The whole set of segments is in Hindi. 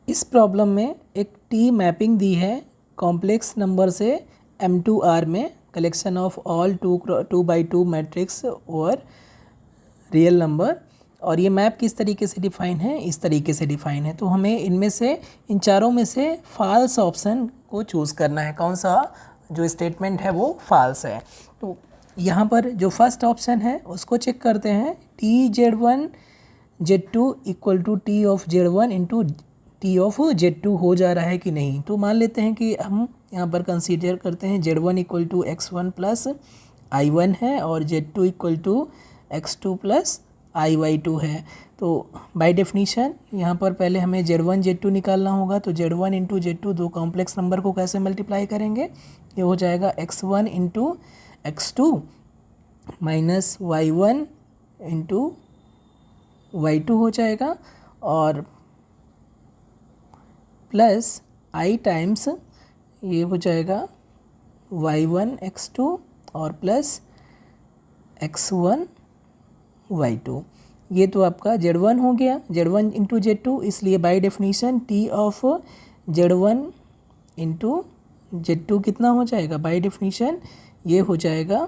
इस प्रॉब्लम में एक टी मैपिंग दी है कॉम्प्लेक्स नंबर से M2R में, collection of all 2x2 matrix और रियल नंबर। और ये मैप किस तरीके से डिफाइन है, इस तरीके से डिफाइन है। तो हमें इनमें से, इन चारों में से फाल्स ऑप्शन को चूज़ करना है, कौन सा जो स्टेटमेंट है वो फाल्स है। तो यहाँ पर जो फर्स्ट ऑप्शन है उसको चेक करते हैं, TZ1 Z2 equal to T of Z1 into T of Z2 हो जा रहा है कि नहीं। तो मान लेते हैं कि हम यहाँ पर कंसीडर करते हैं Z1 equal to X1 plus I1 है और Z2 equal to X2 plus IY2 है। तो बाय डेफिनीशन यहाँ पर पहले हमें Z1 Z2 निकालना होगा। तो Z1 इंटू Z2 दो कॉम्प्लेक्स नंबर को कैसे मल्टीप्लाई करेंगे, ये हो जाएगा X1 into X2 minus Y1 into Y2 हो जाएगा, और प्लस I टाइम्स ये हो जाएगा Y1 X2 और प्लस X1 Y2। ये तो आपका Z1 हो गया, Z1 इंटू Z2, इसलिए by definition T of Z1 into Z2 कितना हो जाएगा, बाय डेफिनीशन ये हो जाएगा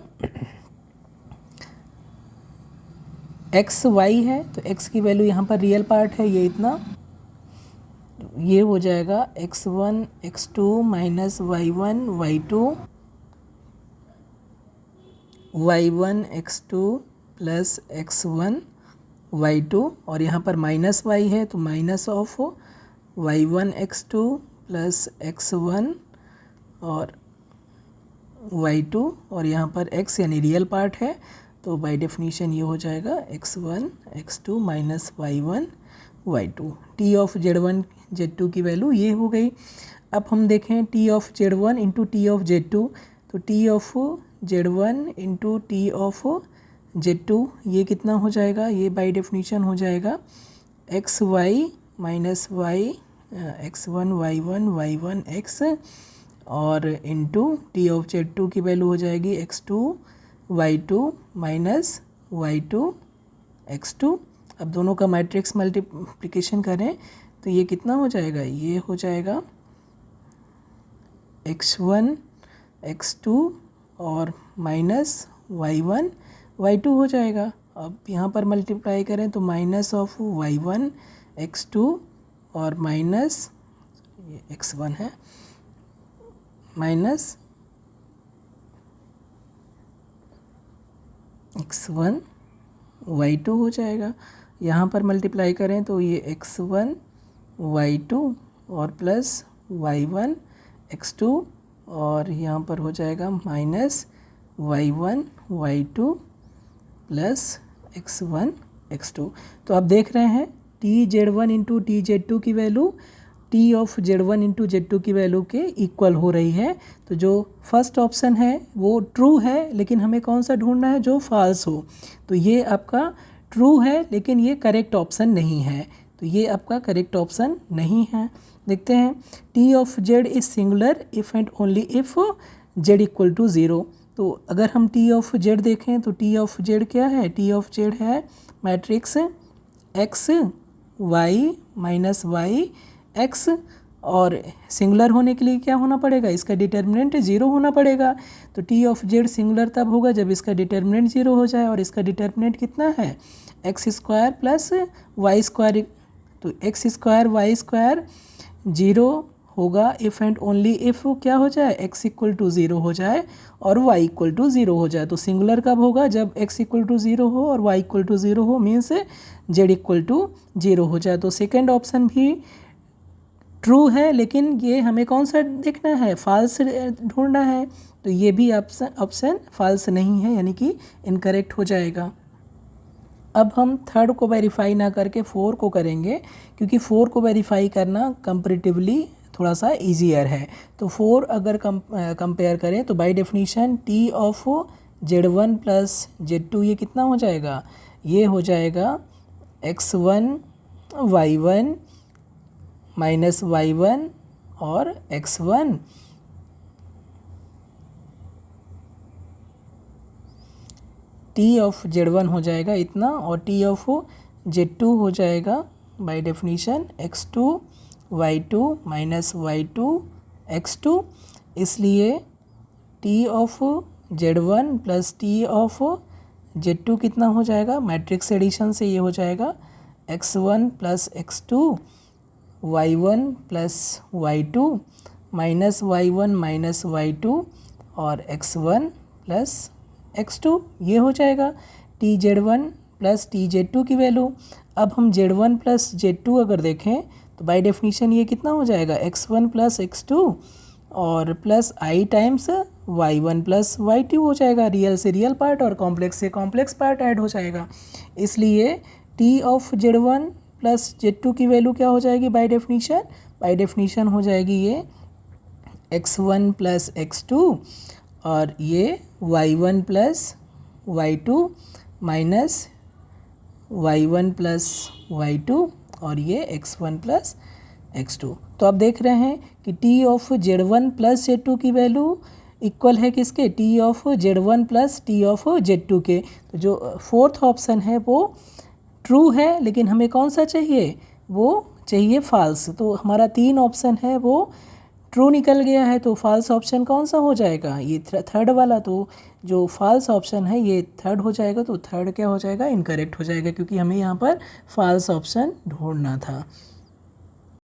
XY है, तो X की वैल्यू यहाँ पर रियल पार्ट है ये इतना, ये हो जाएगा X1 X2 minus Y1 Y2, Y1 X2 plus X1 Y2, और यहाँ पर माइनस Y है तो minus of Y1 X2 plus X1 और Y2, और यहाँ पर X यानी रियल पार्ट है, तो बाय डेफिनीशन ये हो जाएगा X1 X2 minus Y1 Y2। T of Z1 Z2 की वैल्यू ये हो गई। अब हम देखें T of Z1 into T of Z2, तो T of Z1 into T of Z2 ये कितना हो जाएगा, ये बाय डेफिनीशन हो जाएगा XY minus Y X1 Y1 Y1 X, और इंटू T ऑफ Z2 की वैल्यू हो जाएगी X2 Y2 minus Y2 X2। अब दोनों का मैट्रिक्स मल्टीप्लिकेशन करें तो ये कितना हो जाएगा, ये हो जाएगा X1 X2 और माइनस Y1 Y2 हो जाएगा। अब यहाँ पर मल्टीप्लाई करें तो माइनस ऑफ Y1 X2 और माइनस ये X1 है, माइनस X1 Y2 हो जाएगा। यहाँ पर मल्टीप्लाई करें तो ये X1 Y2 और प्लस Y1 X2, और यहाँ पर हो जाएगा minus Y1 Y2 plus X1 X2। तो आप देख रहे हैं TZ1 इंटू TZ2 की value T of Z1 into Z2 की वैल्यू के इक्वल हो रही है। तो जो फर्स्ट ऑप्शन है वो ट्रू है, लेकिन हमें कौन सा ढूंढना है, जो फॉल्स हो। तो ये आपका ट्रू है लेकिन ये करेक्ट ऑप्शन नहीं है, तो ये आपका करेक्ट ऑप्शन नहीं है। देखते हैं, T of Z is singular if and only if Z equal to 0। तो अगर हम T ऑफ Z देखें तो T ऑफ Z क्या है, T ऑफ Z है matrix X Y minus Y X, और सिंगुलर होने के लिए क्या होना पड़ेगा, इसका डिटर्मिनेंट 0 होना पड़ेगा। तो T ऑफ Z सिंगुलर तब होगा जब इसका डिटर्मिनेंट 0 हो जाए, और इसका डिटर्मिनेंट कितना है, X square plus Y square. तो एक्स स्क्वायर वाई स्क्वायर 0 होगा इफ़ एंड ओनली इफ़ क्या हो जाए, x इक्वल टू 0 हो जाए और y इक्वल टू 0 हो जाए। तो सिंगुलर कब होगा, जब x इक्वल टू 0 हो और y इक्वल टू 0 हो, मीन्स z इक्वल टू 0 हो जाए। तो सेकेंड ऑप्शन भी ट्रू है, लेकिन ये हमें कौन सा देखना है, फॉल्स ढूंढना है। तो ये भी ऑप्शन फॉल्स नहीं है, यानी कि इनकरेक्ट हो जाएगा। अब हम थर्ड को वेरीफाई ना करके 4 को करेंगे, क्योंकि 4 को वेरीफाई करना कंपैरेटिवली थोड़ा सा ईजियर है। तो 4 अगर कंपेयर करें तो by definition T of Z1 plus Z2 ये कितना हो जाएगा, ये हो जाएगा X1 Y1 माइनस Y1 और X1। T ऑफ Z1 हो जाएगा इतना, और T ऑफ Z2 हो जाएगा bye definition X2 y2 minus y2 x2, इसलिए t of z1 plus t of z2 कितना हो जाएगा, मैट्रिक्स एडिशन से ये हो जाएगा x1 plus x2 y1 plus y2 minus y1 minus y2 और x1 प्लस x2, ये हो जाएगा tz1 प्लस tz2 की वैल्यू। अब हम z1 प्लस z2 अगर देखें तो बाय डेफिनीशन ये कितना हो जाएगा, x1 प्लस x2 और plus i times y1 plus y2 हो जाएगा। रियल से रियल पार्ट और कॉम्प्लेक्स से कॉम्प्लेक्स पार्ट ऐड हो जाएगा। इसलिए t of z1 plus z2 की वैल्यू क्या हो जाएगी बाय डेफिनीशन हो जाएगी ये x1 प्लस x2 और ये y1 plus y2 minus y1 plus y2 और ये x1 प्लस x2। तो आप देख रहे हैं कि t of z1 plus z2 की वैल्यू इक्वल है किसके, t of z1 plus t of z2 के। तो जो फोर्थ ऑप्शन है वो ट्रू है, लेकिन हमें कौन सा चाहिए, वो चाहिए फॉल्स। तो हमारा 3 ऑप्शन है वो ट्रू निकल गया है। तो फॉल्स ऑप्शन कौन सा हो जाएगा, ये थर्ड वाला। तो जो फॉल्स ऑप्शन है ये थर्ड हो जाएगा। तो थर्ड क्या हो जाएगा, इनकरेक्ट हो जाएगा, क्योंकि हमें यहाँ पर फॉल्स ऑप्शन ढूंढना था।